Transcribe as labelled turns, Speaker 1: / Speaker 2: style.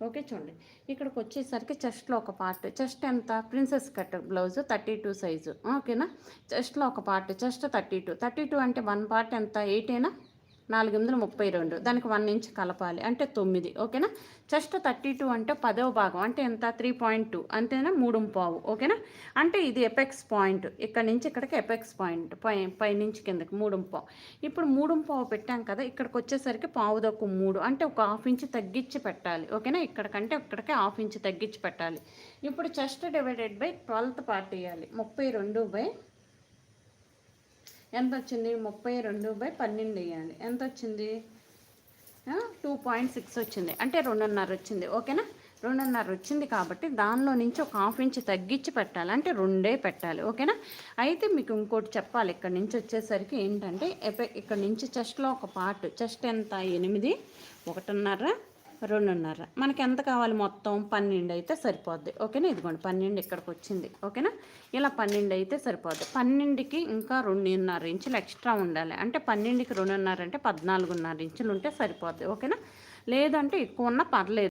Speaker 1: Okay చూడండి. ఇక్కడికి వచ్చేసరికి చెస్ట్‌లో ఒక పార్ట్. చెస్ట్ ఎంత? Princess cut blouse 32 size. ఓకేనా? చెస్ట్‌లో ఒక పార్ట్. చెస్ట్ 32. 32 అంటే 1 పార్ట్ ఎంత? 8 4/32 దానికి 1 ఇంచ్ కలపాలి అంటే 9. ఓకేనా? చెస్ట్ 32 అంటే 10వ భాగం అంటే ఎంత? 3.2 అంతేనా? 3.5. ఓకేనా? అంటే ఇది ఎపెక్స్ పాయింట్. ఇక్కడ నుంచి ఇక్కడికి ఎపెక్స్ పాయింట్. పైనుంచి కిందకి 3.5. ఇప్పుడు 3.5 పెట్టాం కదా, ఇక్కడికి వచ్చేసరికి పావు తక్కువ 3 అంటే ఒక హాఫ్ ఇంచ్ తగ్గించి పెట్టాలి. ఓకేనా? ఇక్కడికంటే ఇక్కడికి హాఫ్ ఇంచ్ తగ్గించి పెట్టాలి. ఇప్పుడు chest divided by 12th part ఇవ్వాలి. 32 బై ఎంత వచ్చింది? 32/12 వేయాలి. ఎంత వచ్చింది? 2.6 వచ్చింది. అంటే 2.5 వచ్చింది. ఓకేనా? 2.5 వచ్చింది కాబట్టి దానిలో నుంచి ఒక హాఫ్ ఇంచ్ తగ్గించి పెట్టాలి. అంటే 2 పెట్టాలి. ఓకేనా? అయితే మీకు ఇంకోటి చెప్పాలి. ఇక్కడ నుంచి వచ్చేసరికి ఏంటంటే ఇక్కడ నుంచి చెస్ట్లో ఒక పార్ట్. చెస్ట్ ఎంత? 8, 1.5, 2.5. మనకి ఎంత కావాలి? మొత్తం 12 అయితే సరిపోద్ది. ఓకేనా? ఇదిగోండి 12 ఇక్కడికి వచ్చింది. ఓకేనా? ఇలా 12 అయితే సరిపోద్ది. 12కి ఇంకా 2.5 ఇంచులు ఎక్స్ట్రా ఉండాలి. అంటే 12కి 2.5 అంటే 14.5 ఇంచులు ఉంటే సరిపోద్ది. ఓకేనా? లేదంటే ఎక్కువ ఉన్నా పర్లేదు.